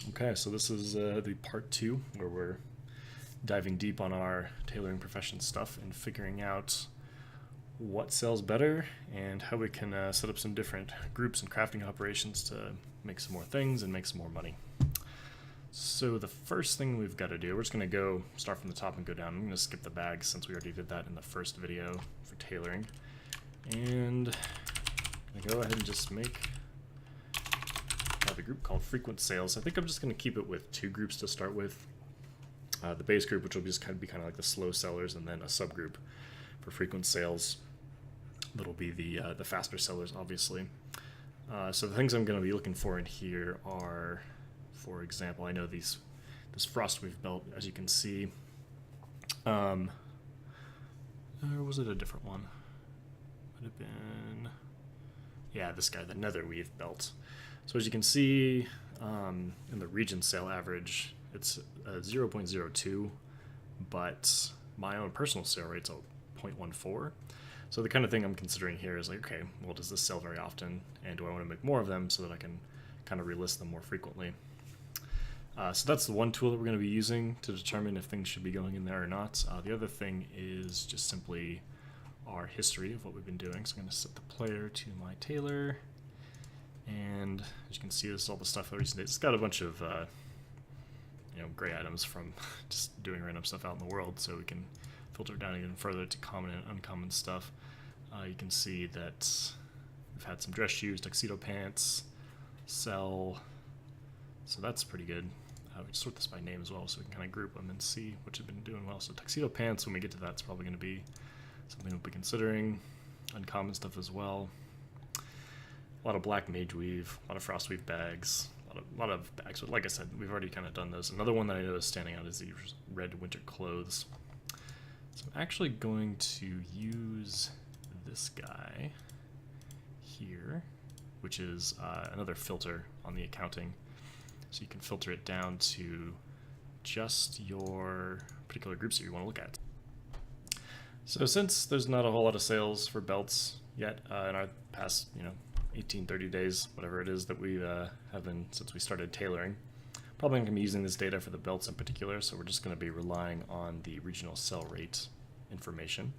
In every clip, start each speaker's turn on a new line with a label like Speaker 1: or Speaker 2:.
Speaker 1: Okay, so this is the part 2 where we're diving deep on our tailoring profession stuff and figuring out what sells better and how we can set up some different groups and crafting operations to make some more things and make some more money. So the first thing we've got to do, we're just going to go start from the top and go down. I'm going to skip the bags since we already did that in the first video for tailoring. And I'm going to go ahead and just have a group called frequent sales. I think I'm just going to keep it with 2 groups to start with. The base group, which will just be kind of like the slow sellers, and then a subgroup for frequent sales. That'll be the faster sellers, obviously. So the things I'm going to be looking for in here are, for example, I know this frost we've built, as you can see. Or was it a different one? Would have been, yeah, this guy, the nether we've built. So as you can see, in the region sale average, it's 0.02, but my own personal sale rate's a 0.14. So the kind of thing I'm considering here is like, okay, well, does this sell very often, and do I want to make more of them so that I can kind of relist them more frequently? So that's the one tool that we're going to be using to determine if things should be going in there or not. The other thing is just simply our history of what we've been doing. So I'm going to set the player to my tailor, and as you can see, this is all the stuff that we recently. It's got a bunch of gray items from just doing random stuff out in the world, so we can filter down even further to common and uncommon stuff. You can see that we've had some dress shoes, tuxedo pants, sell, so that's pretty good. We just sort this by name as well, so we can kind of group them and see which have been doing well. So tuxedo pants, when we get to that, it's probably going to be something we'll be considering. Uncommon stuff as well. A lot of black mage weave, a lot of frost weave bags, a lot of bags, but like I said, we've already kind of done those. Another one that I know is standing out is these red winter clothes. So I'm actually going to use this guy here, which is another filter on the accounting. So you can filter it down to just your particular groups that you want to look at. So since there's not a whole lot of sales for belts yet in our past, 18, 30 days, whatever it is that we have been since we started tailoring. Probably not going to be using this data for the belts in particular, so we're just going to be relying on the regional sell rate information.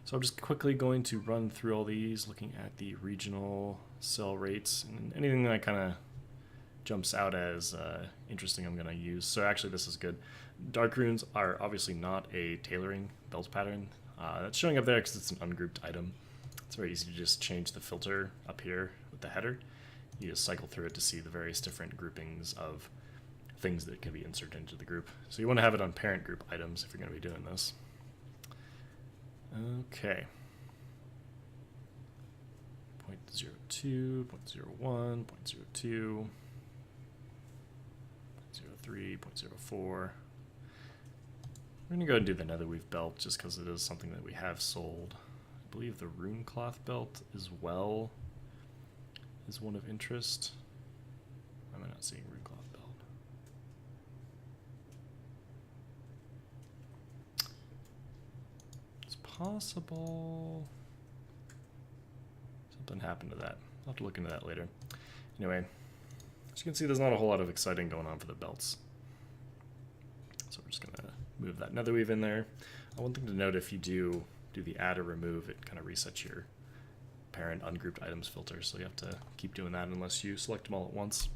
Speaker 1: So I'm just quickly going to run through all these, looking at the regional sell rates, and anything that kind of jumps out as interesting I'm going to use. So actually this is good. Dark runes are obviously not a tailoring belt pattern. That's showing up there because it's an ungrouped item. It's very easy to just change the filter up here with the header. You just cycle through it to see the various different groupings of things that can be inserted into the group. So you want to have it on parent group items if you're going to be doing this. Okay. 0.02, 0.01, 0.02, 0.03, 0.04. We're going to go and do the nether weave belt just because it is something that we have sold. I believe the rune cloth belt as well is one of interest. Am I not seeing rune cloth belt? It's possible something happened to that. I'll have to look into that later. Anyway, as you can see, there's not a whole lot of exciting going on for the belts. So we're just going to move that nether weave in there. One thing to note, if you do the add or remove, it kind of resets your parent ungrouped items filter, so you have to keep doing that unless you select them all at once.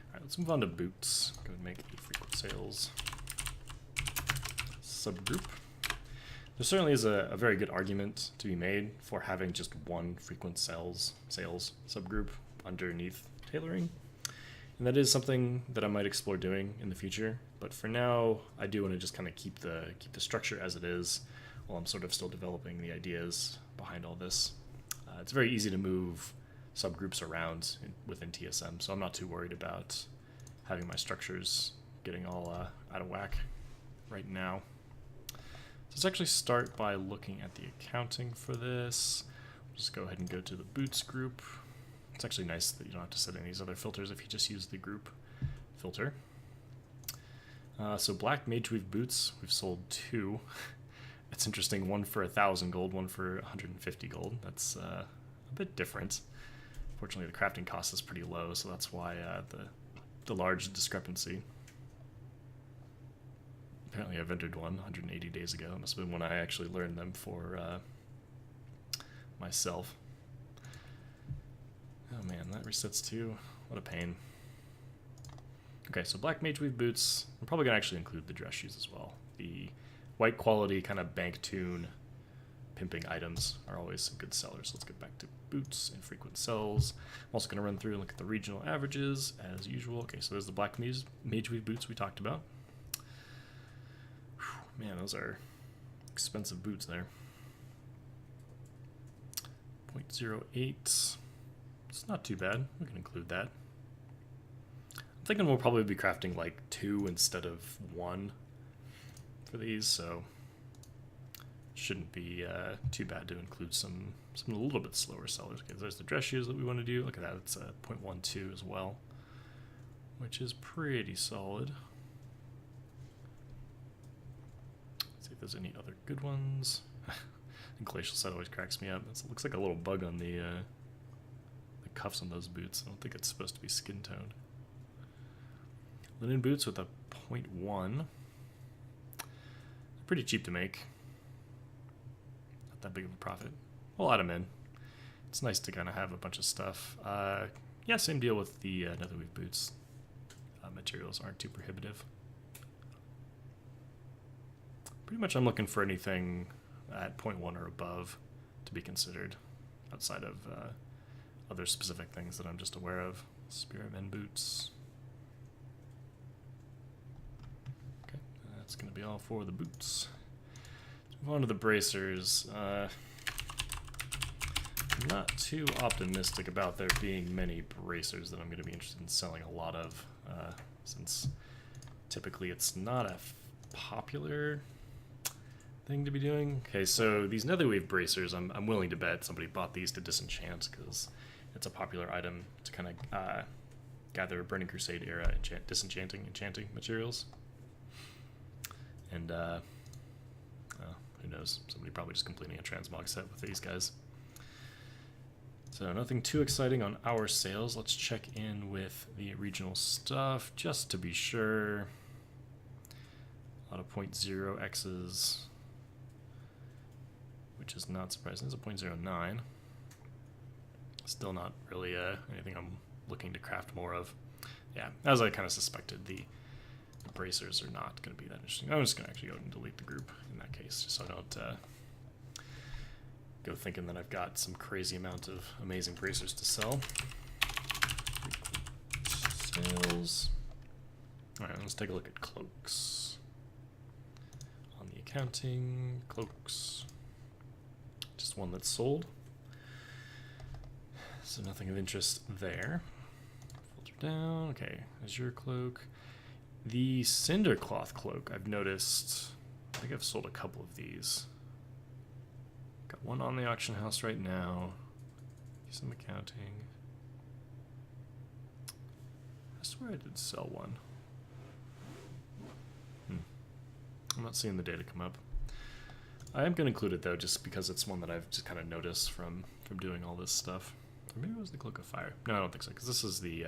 Speaker 1: Alright, let's move on to boots. Go and make a frequent sales subgroup. There certainly is a very good argument to be made for having just one frequent sales subgroup underneath tailoring, and that is something that I might explore doing in the future. But for now, I do want to just kind of keep the structure as it is, while I'm sort of still developing the ideas behind all this. It's very easy to move subgroups around within TSM, so I'm not too worried about having my structures getting all out of whack right now. So let's actually start by looking at the accounting for this. We'll just go ahead and go to the boots group. It's actually nice that you don't have to set any of these other filters if you just use the group filter. So black mage weave boots, we've sold 2. It's interesting, one for 1,000 gold, one for 150 gold. That's a bit different. Fortunately, the crafting cost is pretty low, so that's why the the large discrepancy. Apparently I've entered one 180 days ago. It must have been when I actually learned them for myself. Oh man, that resets too. What a pain. Okay, so black mage weave boots. I'm probably gonna actually include the dress shoes as well. The white quality kind of bank tune pimping items are always some good sellers. Let's get back to boots and frequent sells. I'm also gonna run through and look at the regional averages as usual. Okay, so there's the black mage weave boots we talked about. Whew, man, those are expensive boots there. 0.08. It's not too bad. We can include that. I'm thinking we'll probably be crafting like 2 instead of 1 for these, so shouldn't be too bad to include some a little bit slower sellers. Okay, there's the dress shoes that we want to do. Look at that, it's a 0.12 as well, which is pretty solid. Let's see if there's any other good ones. Glacial set always cracks me up. It looks like a little bug on the cuffs on those boots. I don't think it's supposed to be skin toned. Linen boots with a 0.1. Pretty cheap to make. Not that big of a profit. We'll add them in. It's nice to kind of have a bunch of stuff. Yeah, same deal with the netherweave boots. Materials aren't too prohibitive. Pretty much I'm looking for anything at 0.1 or above to be considered outside of other specific things that I'm just aware of. Spearmen boots. Okay, that's going to be all for the boots. Let's move on to the bracers. I'm not too optimistic about there being many bracers that I'm going to be interested in selling a lot of, since typically it's not a popular thing to be doing. Okay, so these netherweave bracers, I'm willing to bet somebody bought these to disenchant because it's a popular item to kind of gather Burning Crusade era disenchanting, enchanting materials. And who knows? Somebody probably just completing a transmog set with these guys. So nothing too exciting on our sales. Let's check in with the regional stuff just to be sure. A lot of 0.0x's, which is not surprising. It's a 0.09. Still not really anything I'm looking to craft more of. Yeah, as I kind of suspected, the bracers are not going to be that interesting. I'm just going to actually go and delete the group in that case, just so I don't go thinking that I've got some crazy amount of amazing bracers to sell. Sales. All right, let's take a look at cloaks. On the accounting, cloaks. Just one that's sold. So nothing of interest there. Filter down. Okay, Azure cloak. The cinder cloth cloak, I've noticed. I think I've sold a couple of these. Got one on the auction house right now. Some accounting. I swear I did sell one. I'm not seeing the data come up. I am going to include it though, just because it's one that I've just kind of noticed from doing all this stuff. Or maybe it was the Cloak of Fire. No, I don't think so, because this is the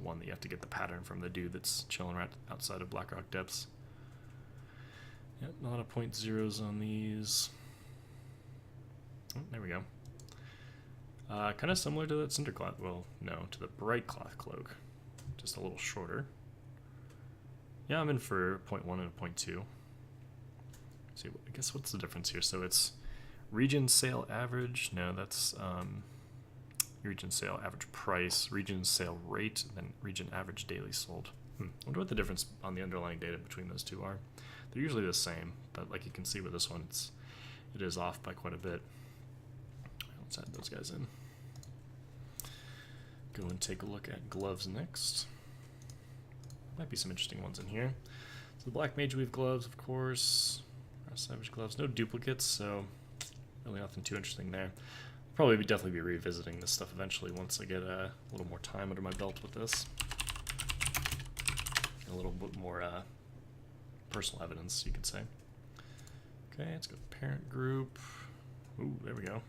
Speaker 1: one that you have to get the pattern from the dude that's chilling right outside of Blackrock Depths. Yep, a lot of 0.0s on these. Oh, there we go. Kind of similar to that cinder cloth. Well, no, to the bright cloth cloak. Just a little shorter. Yeah, I'm in for 0.1 and a 0.2. See, I guess what's the difference here? So it's region sale average. No, that's region sale average price, region sale rate, then region average daily sold. I wonder what the difference on the underlying data between those two are. They're usually the same, but like you can see with this one, it is off by quite a bit. Let's add those guys in. Go and take a look at gloves next. Might be some interesting ones in here. So the black mage weave gloves, of course. Our savage gloves, no duplicates, so really nothing too interesting there. Probably definitely be revisiting this stuff eventually once I get a little more time under my belt with this. A little bit more personal evidence, you could say. Okay, let's go parent group. Ooh, there we go.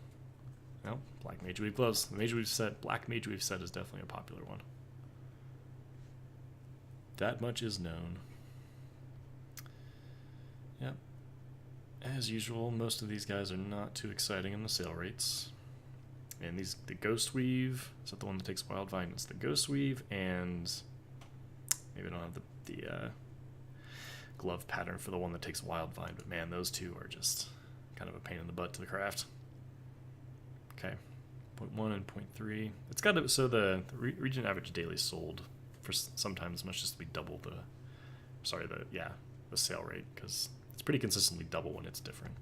Speaker 1: Well, black mage weave gloves. The mage weave set, black mage weave set is definitely a popular one. That much is known. Yep. As usual, most of these guys are not too exciting in the sale rates. And the Ghost Weave, is that the one that takes Wild Vine? It's the Ghost Weave, and maybe I don't have the glove pattern for the one that takes Wild Vine, but man, those two are just kind of a pain in the butt to the craft. Okay, 0.1 and 0.3. It's got to, so the region average daily sold for sometimes must just be double the, the sale rate, because it's pretty consistently double when it's different.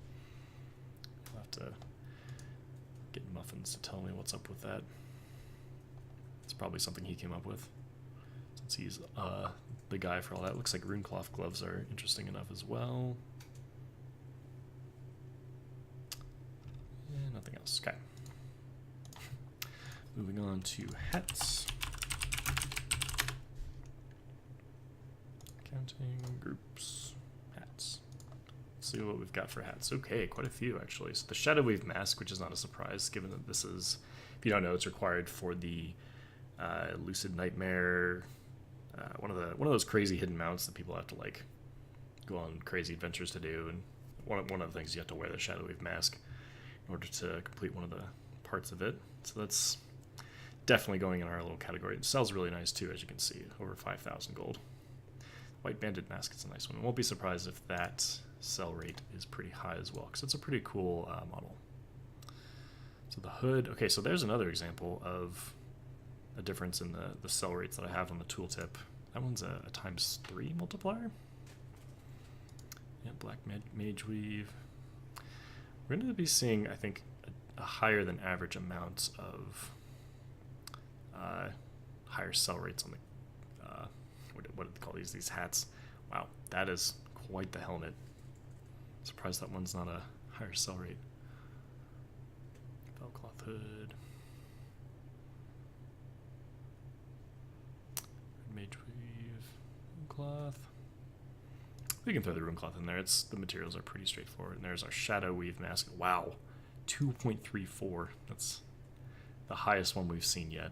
Speaker 1: I'll have to get Muffins to tell me what's up with that. It's probably something he came up with, since he's the guy for all that. Looks like Runecloth gloves are interesting enough as well. And nothing else. Okay. Moving on to hats. Counting groups. Hats. Let's see what we've got for hats. Okay, quite a few actually. So the Shadow Wave Mask, which is not a surprise given that this is, if you don't know, it's required for the Lucid Nightmare, one of those crazy hidden mounts that people have to like go on crazy adventures to do, and one of the things you have to wear the Shadow Wave Mask in order to complete one of the parts of it. So that's definitely going in our little category. It sells really nice too, as you can see, over 5,000 gold. White Banded Mask is a nice one. I won't be surprised if that sell rate is pretty high as well, because it's a pretty cool model. So the hood, okay, so there's another example of a difference in the sell rates that I have on the tooltip. That one's a ×3 multiplier. Yeah, Black Mage Weave. We're going to be seeing, I think, a higher than average amount of higher sell rates on the, what do they call these hats? Wow, that is quite the helmet. Surprised that one's not a higher sell rate. Velcloth hood. Mage Weave. Cloth. We can throw the Runecloth in there. The materials are pretty straightforward. And there's our Shadow Weave Mask. Wow, 2.34. That's the highest one we've seen yet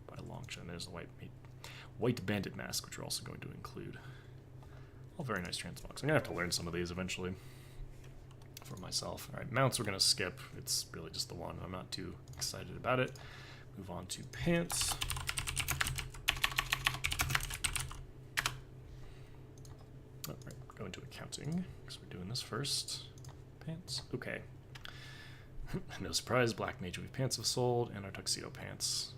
Speaker 1: by a long shot. And there's the White Bandit Mask, which we're also going to include. All very nice transmogs. I'm gonna have to learn some of these eventually for myself. All right, mounts we're gonna skip. It's really just the one. I'm not too excited about it. Move on to pants. All right, go into accounting because we're doing this first. Pants. Okay. No surprise, Black Mage Weave pants have sold, and our tuxedo pants.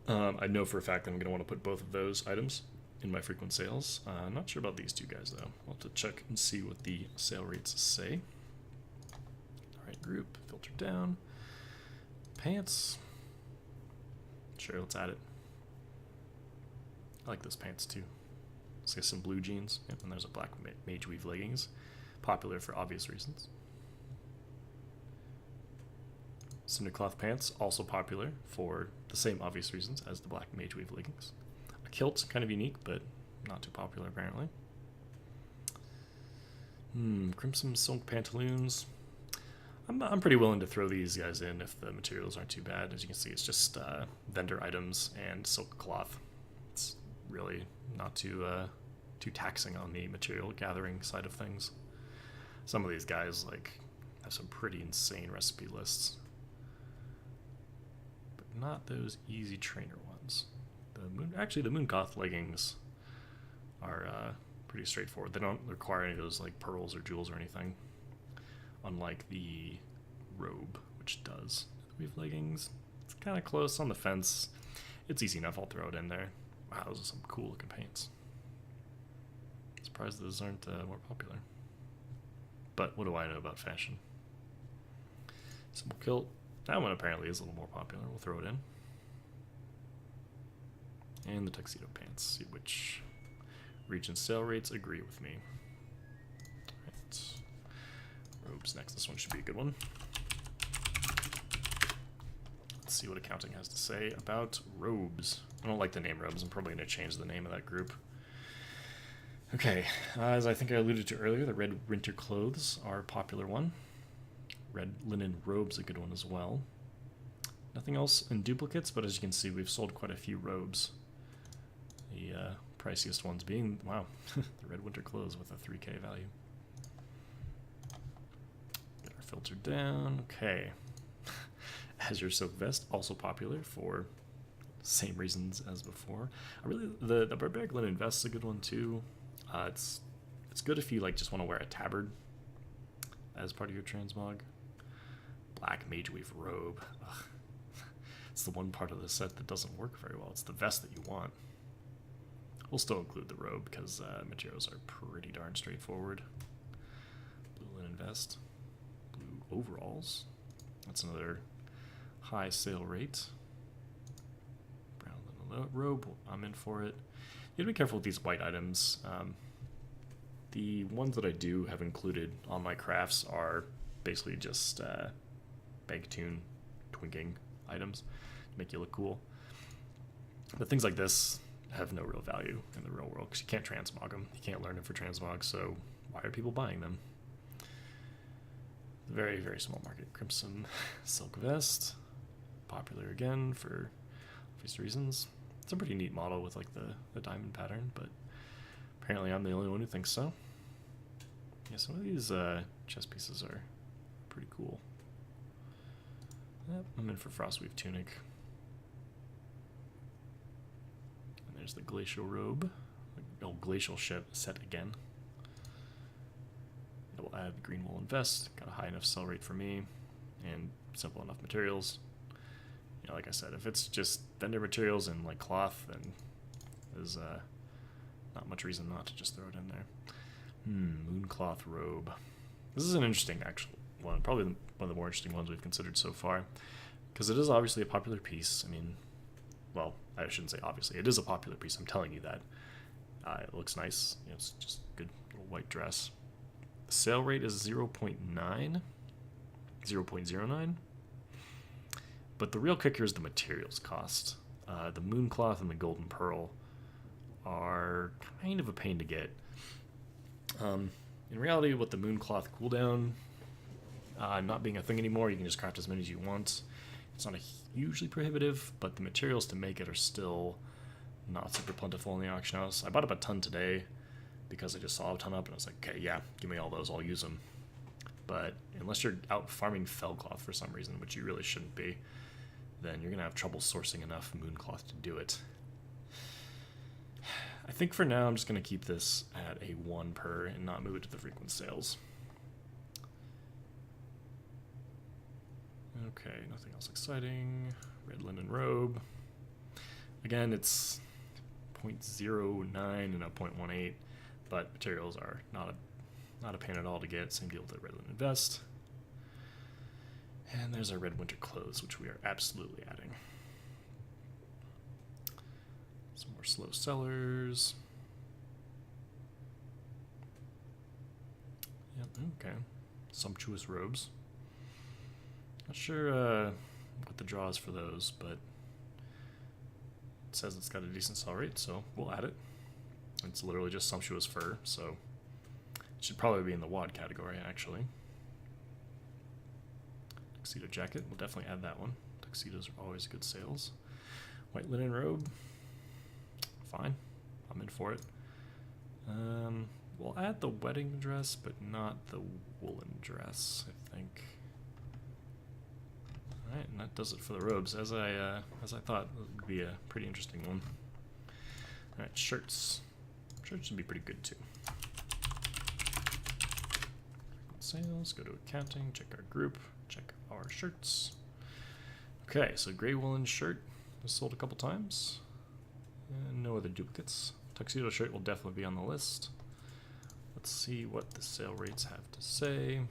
Speaker 1: I know for a fact that I'm going to want to put both of those items in my frequent sales. I'm not sure about these two guys, though. I'll have to check and see what the sale rates say. All right, group, filter down. Pants. Sure, let's add it. I like those pants, too. Let's get some blue jeans. Yep, and there's a Black Mage Weave leggings. Popular for obvious reasons. Cindercloth pants, also popular for the same obvious reasons as the Black Mage Weave leggings. A kilt, kind of unique, but not too popular apparently. Crimson silk pantaloons. I'm pretty willing to throw these guys in if the materials aren't too bad. As you can see, it's just vendor items and silk cloth. It's really not too taxing on the material gathering side of things. Some of these guys have some pretty insane recipe lists. Not those easy trainer ones. The Moongoth leggings are pretty straightforward. They don't require any of those pearls or jewels or anything, unlike the robe, which does. The Weave leggings, it's kind of close on the fence. It's easy enough. I'll throw it in there. Wow, those are some cool looking paints. Surprised those aren't more popular. But what do I know about fashion? Simple kilt. That one apparently is a little more popular. We'll throw it in. And the tuxedo pants. See which region sale rates agree with me. Alright. Robes next. This one should be a good one. Let's see what accounting has to say about robes. I don't like the name robes. I'm probably going to change the name of that group. Okay. As I think I alluded to earlier, the red winter clothes are a popular one. Red linen robes, a good one as well. Nothing else in duplicates, but as you can see, we've sold quite a few robes. The priciest ones being, wow, the red winter clothes with a 3K value. Get our filter down. Okay. Azure Silk Vest, also popular for same reasons as before. I really the Barbaric Linen Vest is a good one too. It's good if you like just want to wear a tabard as part of your transmog. Black Mage Weave Robe. Ugh. It's the one part of the set that doesn't work very well. It's the vest that you want. We'll still include the robe because materials are pretty darn straightforward. Blue linen vest. Blue overalls. That's another high sale rate. Brown linen robe. I'm in for it. You have to be careful with these white items. The ones that I do have included on my crafts are basically just Pt2 twinking items to make you look cool. But things like this have no real value in the real world because you can't transmog them. You can't learn them for transmog, so why are people buying them? Very, very small market. Crimson Silk Vest. Popular again for obvious reasons. It's a pretty neat model with like the diamond pattern, but apparently I'm the only one who thinks so. Yeah, some of these chest pieces are pretty cool. Yep, I'm in for Frostweave Tunic. And there's the Glacial Robe. Oh, Glacial set again. It will add Green Woolen Vest. Got a high enough sell rate for me. And simple enough materials. You know, like I said, if it's just vendor materials and like cloth, then there's not much reason not to just throw it in there. Mooncloth Robe. This is an interesting actual one. Probably one of the more interesting ones we've considered so far. Because it is obviously a popular piece. I mean, well, I shouldn't say obviously. It is a popular piece. I'm telling you that. It looks nice. You know, it's just a good little white dress. The sale rate is 0.9. 0.09. But the real kicker is the materials cost. The Mooncloth and the Golden Pearl are kind of a pain to get. In reality, with the Mooncloth cooldown not being a thing anymore, you can just craft as many as you want. It's not a hugely prohibitive, but the materials to make it are still not super plentiful in the auction house. I bought up a ton today because I just saw a ton up, and I was like, okay, yeah, give me all those, I'll use them. But unless you're out farming Fellcloth for some reason, which you really shouldn't be, then you're going to have trouble sourcing enough Mooncloth to do it. I think for now I'm just going to keep this at a 1 per and not move it to the frequent sales. Okay, nothing else exciting. Red linen robe. Again, it's 0.09 and a 0.18, but materials are not a pain at all to get. Same deal with the red linen vest. And there's our red winter clothes, which we are absolutely adding. Some more slow sellers. Yep, okay. Sumptuous robes. Not sure what the draw is for those, but it says it's got a decent sell rate, so we'll add it. It's literally just sumptuous fur, so it should probably be in the WOD category, actually. Tuxedo jacket, we'll definitely add that one. Tuxedos are always good sales. White linen robe, fine, I'm in for it. We'll add the wedding dress, but not the woolen dress, I think. Alright, and that does it for the robes, as I thought it would be a pretty interesting one. Alright, shirts. Shirts should be pretty good too. Sales, go to accounting, check our group, check our shirts. Okay, so gray woolen shirt was sold a couple times. And no other duplicates. Tuxedo shirt will definitely be on the list. Let's see what the sale rates have to say.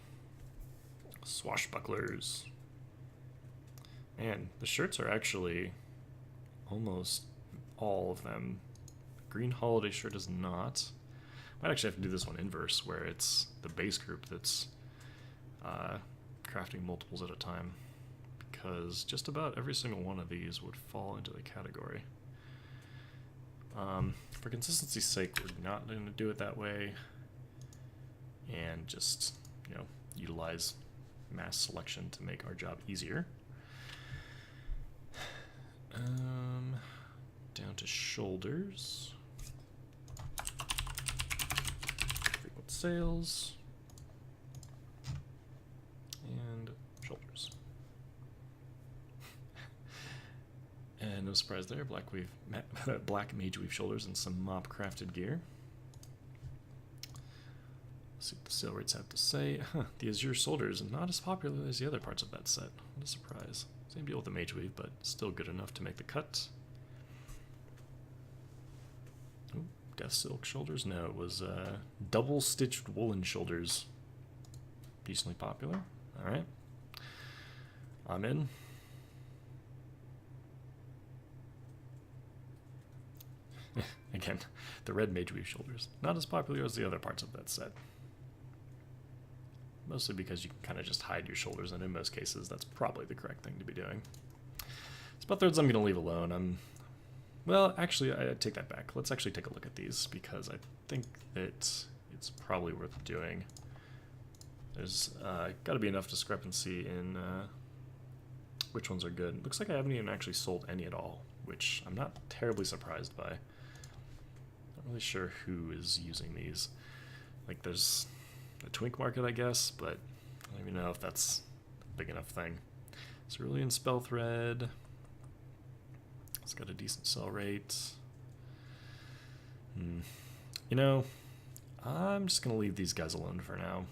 Speaker 1: Swashbucklers. Man, the shirts are actually almost all of them. Green holiday shirt is not. Might actually have to do this one inverse, where it's the base group that's crafting multiples at a time, because just about every single one of these would fall into the category. For consistency's sake, we're not going to do it that way, and just, you know, utilize mass selection to make our job easier. Down to shoulders. sails. And shoulders. And no surprise there, black mage weave shoulders and some mop crafted gear. Let's see what the sale rates have to say. The Azure Soldiers are not as popular as the other parts of that set. What a surprise. Same deal with the mage weave, but still good enough to make the cut. Ooh, Death Silk shoulders? No, it was double stitched woolen shoulders. Decently popular. Alright. I'm in. Again, the red mage weave shoulders. Not as popular as the other parts of that set. Mostly because you can kind of just hide your shoulders, and in most cases, that's probably the correct thing to be doing. Spell threads I'm going to leave alone. Well, actually, I take that back. Let's actually take a look at these, because I think that it's probably worth doing. There's got to be enough discrepancy in which ones are good. It looks like I haven't even actually sold any at all, which I'm not terribly surprised by. Not really sure who is using these. Like, there's a twink market, I guess, but I don't even know if that's a big enough thing. Cerulean Spell Thread. It's got a decent sell rate. You know, I'm just going to leave these guys alone for now.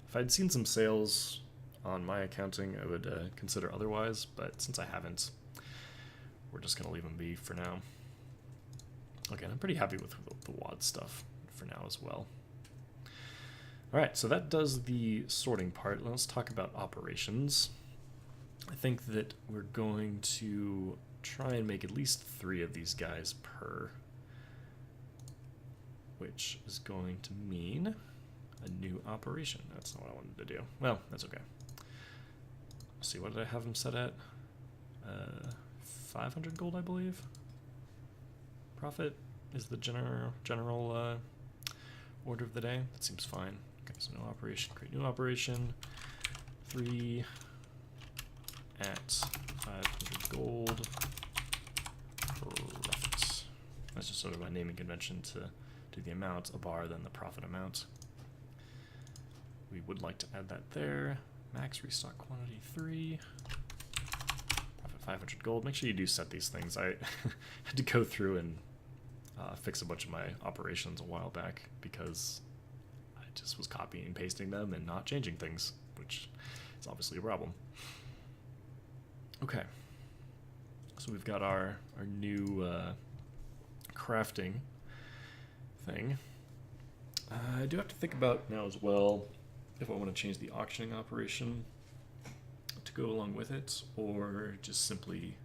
Speaker 1: If I'd seen some sales on my accounting, I would consider otherwise, but since I haven't, we're just going to leave them be for now. Okay, I'm pretty happy with the WAD stuff for now as well. Alright, so that does the sorting part. Let's talk about operations. I think that we're going to try and make at least 3 of these guys per, which is going to mean a new operation. That's not what I wanted to do. Well, that's okay. Let's see, what did I have them set at? 500 gold, I believe. Profit is the general order of the day. That seems fine. Okay, so no operation, create new operation. 3 at 500 gold. Profit. That's just sort of my naming convention to do the amount a bar than the profit amount. We would like to add that there. Max restock quantity 3. Profit 500 gold. Make sure you do set these things. I had to go through and fix a bunch of my operations a while back because I just was copying and pasting them and not changing things, which is obviously a problem. Okay. So we've got our new crafting thing. I do have to think about now as well if I want to change the auctioning operation to go along with it, or just simply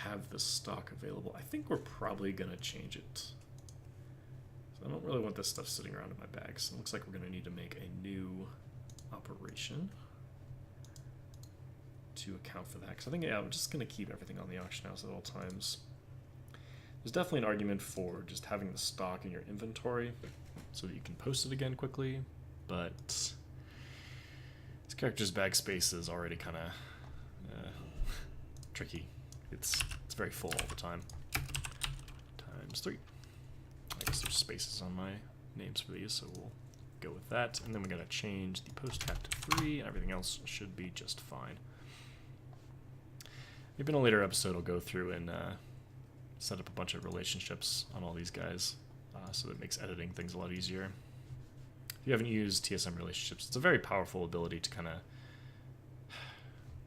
Speaker 1: have the stock available. I think we're probably going to change it. So I don't really want this stuff sitting around in my bag, so it looks like we're going to need to make a new operation to account for that. Because I think, yeah, I'm just going to keep everything on the auction house at all times. There's definitely an argument for just having the stock in your inventory so that you can post it again quickly, but this character's bag space is already kind of tricky. It's very full all the time. Times 3. I guess there's spaces on my names for these, so we'll go with that. And then we're going to change the post cap to 3, and everything else should be just fine. Maybe in a later episode I'll go through and set up a bunch of relationships on all these guys, so that it makes editing things a lot easier. If you haven't used TSM relationships, it's a very powerful ability to kind of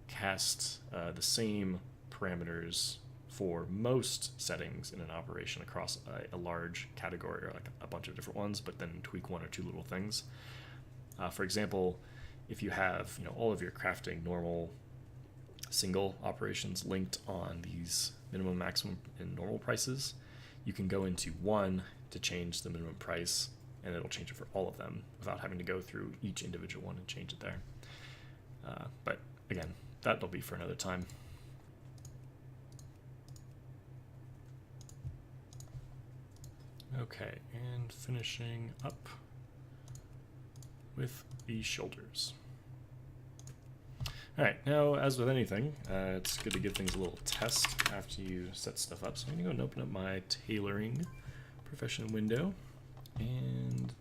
Speaker 1: cast the same parameters for most settings in an operation across a large category, or like a bunch of different ones, but then tweak 1 or 2 little things. For example, if you have all of your crafting normal single operations linked on these minimum, maximum, and normal prices, you can go into 1 to change the minimum price, and it'll change it for all of them without having to go through each individual one and change it there. But again, that'll be for another time. Okay, and finishing up with the shoulders. Alright, now as with anything, it's good to give things a little test after you set stuff up. So I'm going to go and open up my tailoring profession window, and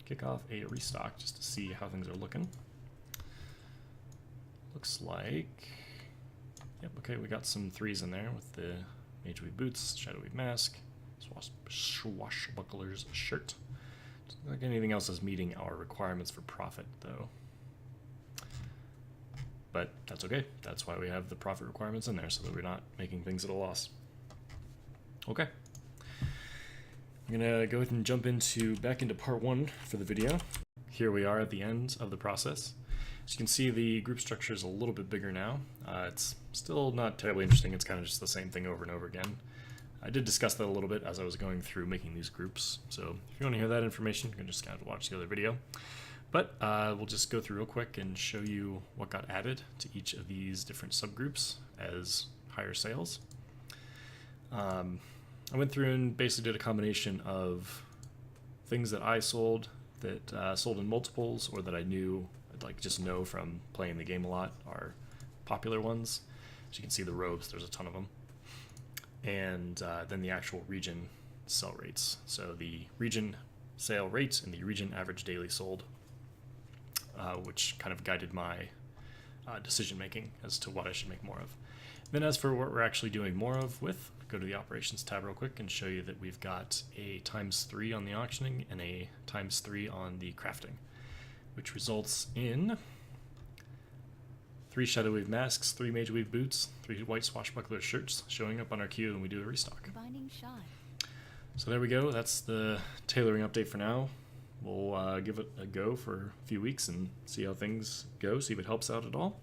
Speaker 1: kick off a restock just to see how things are looking. Looks like, yep, okay, we got some 3s in there with the Mage Weave Boots, Shadow Weave Mask, Swashbuckler's Shirt. Doesn't look like anything else is meeting our requirements for profit, though. But that's okay. That's why we have the profit requirements in there, so that we're not making things at a loss. Okay. I'm gonna go ahead and jump back into part 1 for the video. Here we are at the end of the process. As you can see, the group structure is a little bit bigger now. It's still not terribly interesting. It's kind of just the same thing over and over again. I did discuss that a little bit as I was going through making these groups. So if you want to hear that information, you can just kind of watch the other video. But we'll just go through real quick and show you what got added to each of these different subgroups as higher sales. I went through and basically did a combination of things that I sold that sold in multiples, or that I knew, like just know from playing the game a lot, are popular ones. As you can see, the robes, there's a ton of them. And then the actual region sell rates. So the region sale rates and the region average daily sold, which kind of guided my decision making as to what I should make more of. Then as for what we're actually doing more of with, go to the operations tab real quick and show you that we've got a ×3 on the auctioning and a ×3 on the crafting, which results in 3 Shadow Weave Masks, 3 Mage Weave Boots, 3 White Swashbuckler Shirts showing up on our queue when we do a restock.
Speaker 2: Binding shot.
Speaker 1: So there we go. That's the tailoring update for now. We'll give it a go for a few weeks and see how things go, see if it helps out at all.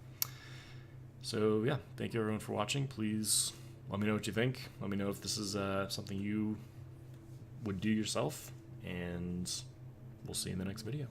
Speaker 1: So yeah, thank you everyone for watching. Please let me know what you think. Let me know if this is something you would do yourself, and we'll see you in the next video.